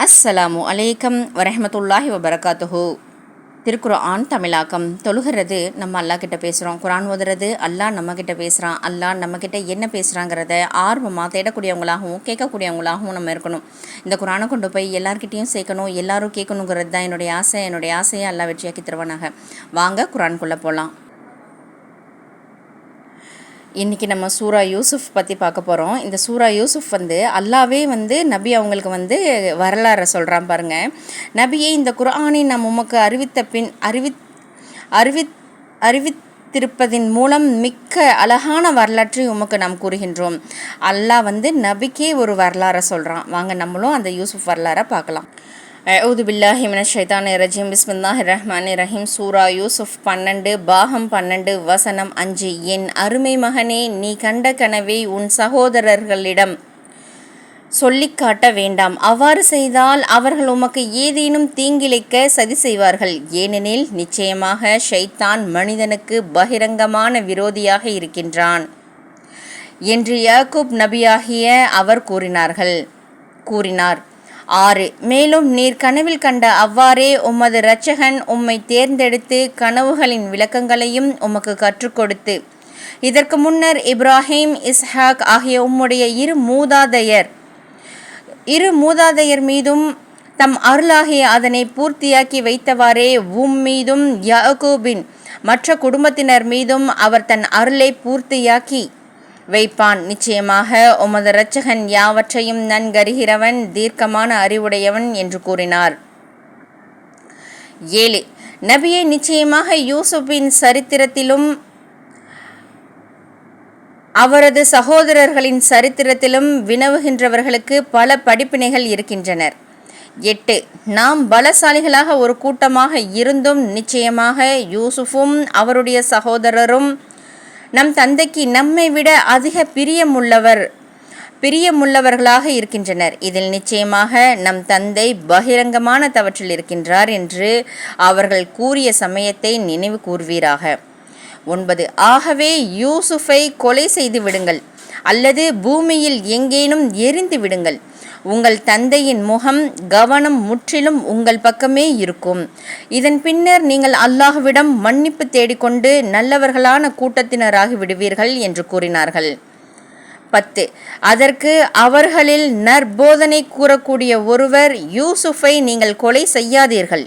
அஸ்ஸலாமு அலைக்கம் வரஹ்மத்துல்லாஹி வபரகாத்துஹு. திருக்குர்ஆன் தமிழாக்கம். தொழுகிறது நம்ம அல்லாஹ் கிட்ட பேசுகிறோம், குரான் ஓதுறது அல்லாஹ் நம்மக்கிட்ட பேசுகிறான், அல்லாஹ் நம்மக்கிட்ட என்ன பேசுகிறாங்கிறத ஆர்வமாக தேடக்கூடியவங்களாகவும் கேட்கக்கூடியவங்களாகவும் நம்ம இருக்கணும். இந்த குரானை கொண்டு போய் எல்லார்கிட்டையும் சேர்க்கணும், எல்லாரும் கேட்கணுங்கிறது தான் என்னுடைய ஆசை. என்னுடைய ஆசையை அல்லாஹ் வெற்றியாக்கி தருவானாக. வாங்க குரானுக்குள்ளே போகலாம். இன்றைக்கி நம்ம சூரா யூசுஃப் பற்றி பார்க்க போகிறோம். இந்த சூரா யூசுஃப் அல்லாவே நபி அவங்களுக்கு வரலாறை சொல்கிறான் பாருங்கள். நபியை இந்த குர்ஆனை நாம் உமக்கு அறிவித்த பின் அறிவித்திருப்பதின் மூலம் மிக்க அழகான வரலாற்றை உமக்கு நாம் கூறுகின்றோம். அல்லாஹ் நபிக்கே ஒரு வரலாறை சொல்கிறான். வாங்க நம்மளும் அந்த யூசுஃப் வரலாறை பார்க்கலாம். அஊது பில்லாஹி மினஷ் ஷைத்தானிர் ரஜீம். பிஸ்மில்லாஹிர் ரஹ்மானிர் ரஹீம். சூரா யூசுஃப் 12 பாகம் 12 வசனம் 5. என் அருமை மகனே, நீ கண்ட கனவை உன் சகோதரர்களிடம் சொல்லிக் காட்ட வேண்டாம். அவ்வாறு செய்தால் அவர்கள் உமக்கு ஏதேனும் தீங்கிழைக்க சதி செய்வார்கள். ஏனெனில் நிச்சயமாக ஷைத்தான் மனிதனுக்கு பகிரங்கமான விரோதியாக இருக்கின்றான் என்று யாக்கூப் நபியாகிய அவர் கூறினார். 6. மேலும் நீர் கனவில் கண்ட அவ்வாறே உமது இரட்சகன் உம்மை தேர்ந்தெடுத்து கனவுகளின் விளக்கங்களையும் உமக்கு கற்றுக் கொடுத்து, இதற்கு முன்னர் இப்ராஹிம், இஸ்ஹாக் ஆகிய உம்முடைய இரு மூதாதையர் மீதும் தம் அருளாகிய அதனை பூர்த்தியாக்கி வைத்தவாறே மீதும் யாக்கூபின் மற்ற குடும்பத்தினர் மீதும் அவர் தன் அருளை பூர்த்தியாக்கி வைப்பான். நிச்சயமாக உமது இரட்சகன் யாவற்றையும் நன்கறிகிறவன், தீர்க்கமான அறிவுடையவன் என்று கூறினார். 7. நபியை நிச்சயமாக யூசுஃபின் சரித்திரத்திலும் அவரது சகோதரர்களின் சரித்திரத்திலும் வினவுகின்றவர்களுக்கு பல படிப்பினைகள் இருக்கின்றனர். 8. நாம் பலசாலிகளாக ஒரு கூட்டமாக இருந்தும் நிச்சயமாக யூசுஃபும் அவருடைய சகோதரரும் நம் தந்தைக்கு நம்மை விட அதிக பிரியமுள்ளவர்களாக இருக்கின்றனர். இதில் நிச்சயமாக நம் தந்தை பகிரங்கமான தவற்றில் இருக்கின்றார் என்று அவர்கள் கூறிய சமயத்தை நினைவு கூர்வீராக. 9. ஆகவே யூசுஃபை கொலை செய்து விடுங்கள் அல்லது பூமியில் எங்கேனும் எரிந்து விடுங்கள். உங்கள் தந்தையின் முகம், கவனம் முற்றிலும் உங்கள் பக்கமே இருக்கும். இதன் பின்னர் நீங்கள் அல்லாஹ்விடம் மன்னிப்பு தேடிக்கொண்டு நல்லவர்களான கூட்டத்தினராகி விடுவீர்கள் என்று கூறினார்கள். 10. அதற்கு அவர்களில் நற்போதனை கூறக்கூடிய ஒருவர், யூசுஃபை நீங்கள் கொலை செய்யாதீர்கள்.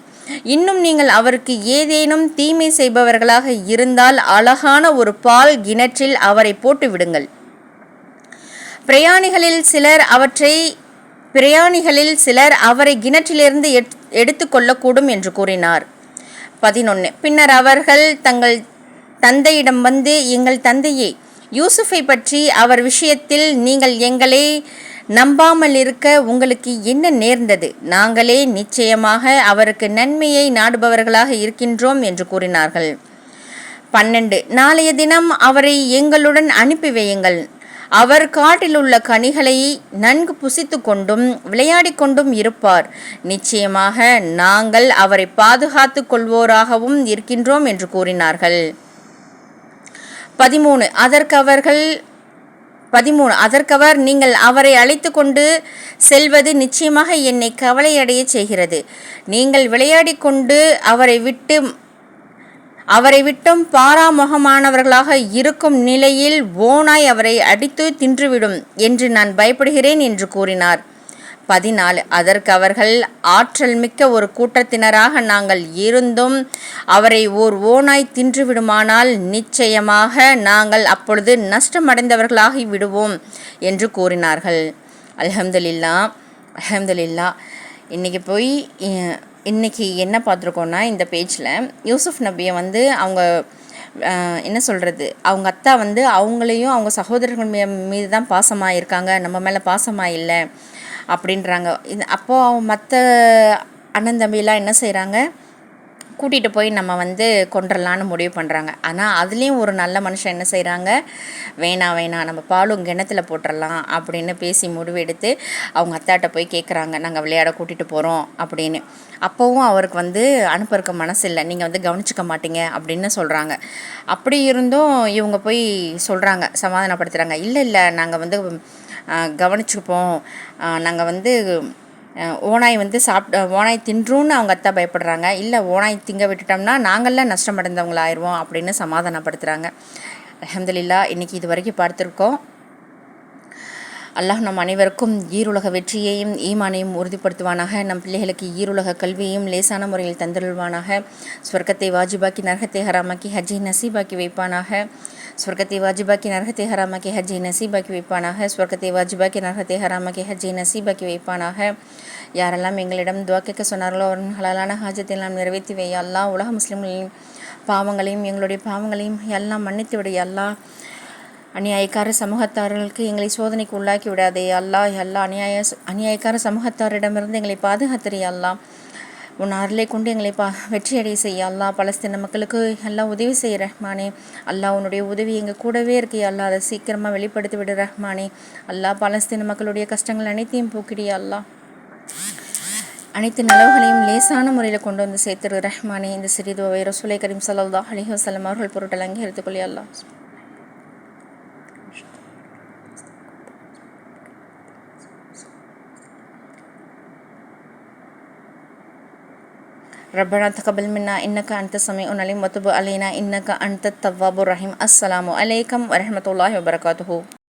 இன்னும் நீங்கள் அவருக்கு ஏதேனும் தீமை செய்பவர்களாக இருந்தால் அழகான ஒரு பால் கிணற்றில் அவரை போட்டு விடுங்கள். பிரயாணிகளில் சிலர் அவரை கிணற்றிலிருந்து எடுத்து கொள்ளக்கூடும் என்று கூறினார். 11. பின்னர் அவர்கள் தங்கள் தந்தையிடம் எங்கள் தந்தையே, யூசுஃபை பற்றி அவர் விஷயத்தில் நீங்கள் எங்களை நம்பாமல் இருக்க உங்களுக்கு என்ன நேர்ந்தது? நாங்களே நிச்சயமாக அவருக்கு நன்மையை நாடுபவர்களாக இருக்கின்றோம் என்று கூறினார்கள். 12. நாளைய தினம் அவரை எங்களுடன் அனுப்பி வையுங்கள். அவர் காட்டில் உள்ள கனிகளை நன்கு புசித்து கொண்டும் விளையாடி கொண்டும் இருப்பார். நிச்சயமாக நாங்கள் அவரை பாதுகாத்து கொள்வோராகவும் இருக்கின்றோம் என்று கூறினார்கள். 13. அதற்கவர் நீங்கள் அவரை அழைத்து கொண்டு செல்வது நிச்சயமாக என்னை கவலையடைய செய்கிறது. நீங்கள் விளையாடி கொண்டு அவரை விட்டும் பாராமுகமானவர்களாக இருக்கும் நிலையில் ஓநாய் அவரை அடித்து தின்றுவிடும் என்று நான் பயப்படுகிறேன் என்று கூறினார். 14. அதற்கு அவர்கள், ஆற்றல் மிக்க ஒரு கூட்டத்தினராக நாங்கள் இருந்தும் அவரை ஓர் ஓநாய் தின்றுவிடுமானால் நிச்சயமாக நாங்கள் அப்பொழுது நஷ்டமடைந்தவர்களாகி விடுவோம் என்று கூறினார்கள். அல்ஹம்துலில்லாஹ். இன்றைக்கி என்ன பார்த்துருக்கோன்னா, இந்த பேஜில் யூசுஃப் நபியை அவங்க என்ன சொல்கிறது, அவங்க அத்தா அவங்களையும் அவங்க சகோதரர்கள் மீது தான் பாசமாக இருக்காங்க, நம்ம மேலே பாசமாக இல்லை அப்படின்றாங்க. அப்போது மற்ற அண்ணன் தம்பியெல்லாம் என்ன செய்கிறாங்க, கூட்டிகிட்டு போய் நம்ம கொன்றலான்னு முடிவு பண்ணுறாங்க. ஆனால் அதுலேயும் ஒரு நல்ல மனுஷன் என்ன செய்கிறாங்க, வேணாம் நம்ம பாலும் கிணத்துல போட்டுடலாம் அப்படின்னு பேசி முடிவெடுத்து அவங்க அத்தாட்ட போய் கேட்குறாங்க, நாங்கள் விளையாட கூட்டிகிட்டு போகிறோம் அப்படின்னு. அப்போவும் அவருக்கு அனுப்புறக்க மனசு இல்லை, நீங்கள் கவனிச்சிக்க மாட்டீங்க அப்படின்னு சொல்கிறாங்க. அப்படி இருந்தும் இவங்க போய் சொல்கிறாங்க, சமாதானப்படுத்துகிறாங்க, இல்லை நாங்கள் கவனிச்சுப்போம், நாங்கள் ஓனாய் வந்து ஓனாய் தின்றுன்னு அவங்க அத்தா பயப்படுறாங்க. இல்லை ஓனாய் திங்க விட்டுட்டோம்னா நாங்கள்லாம் நஷ்டமடைந்தவங்களாயிருவோம் அப்படின்னு சமாதானப்படுத்துகிறாங்க. அல்ஹம்துலில்லாஹ், இன்றைக்கி இது வரைக்கும் பார்த்துருக்கோம். அல்லாஹ் நம் அனைவருக்கும் ஈருலக வெற்றியையும் ஈமானையும் உறுதிப்படுத்துவானாக. நம் பிள்ளைகளுக்கு ஈருலக கல்வியையும் லேசான முறையில் தந்துள்வானாக. சொர்க்கத்தை வாஜிபாக்கி நரகத்தை ஹராமாக்கி ஹஜ்ஜை நசீபாக்கி வைப்பானாக. சொர்க்கத்தை வாஜிபாக்கி நரகத்தை ஹராமாக்கி ஹஜ்ஜை நசீபாக்கி வைப்பானாக. சொர்க்கத்தை வாஜிபாக்கி நரகத்தை ஹராமாக்கி ஹஜ்ஜை நசீபாக்கி வைப்பானாக. யாரெல்லாம் எங்களிடம் துவா கேட்க சொன்னார்களோ அவர்கள் ஹலாலான ஹாஜத்தை எல்லாம் நிறைவேற்றி வை அல்லாஹ். உலக முஸ்லிம்களின் பாவங்களையும் எங்களுடைய பாவங்களையும் எல்லாம் மன்னித்து விடு அல்லாஹ். அநியாயக்கார சமூகத்தார்களுக்கு எங்களை சோதனைக்கு உள்ளாக்கி விடாதே அல்லாஹ். அநியாயக்கார சமூகத்தாரிடமிருந்து எங்களை பாதுகாத்திரி அல்லாஹ். உன் அருளை கொண்டு எங்களை வெற்றியடைய செய்ய அல்லாஹ். பலஸ்தீன மக்களுக்கு எல்லாம் உதவி செய்ய ரஹ்மானே அல்லாஹ். உன்னுடைய உதவி எங்கள் கூடவே இருக்கு அல்லாஹ். அதை சீக்கிரமாக வெளிப்படுத்தி விடு ரஹ்மானே அல்லாஹ். பலஸ்தீன மக்களுடைய கஷ்டங்கள் அனைத்தையும் போக்கிடிய அல்லாஹ். அனைத்து நலவுகளையும் லேசான முறையில் கொண்டு வந்து சேர்த்துரு ரஹ்மானே. இந்த சிறிதுவை ரசூலை கரீம் ஸல்லல்லாஹு அலைஹி வஸல்லம் அவர்கள் பொருட்கள் அங்கீகரித்துக்கொள்ளி அல்லாஹ். ربنا تقبل منا إنك أنت السميع العليم وتب علينا إنك أنت التواب الرحيم. السلام عليكم ورحمة الله وبركاته.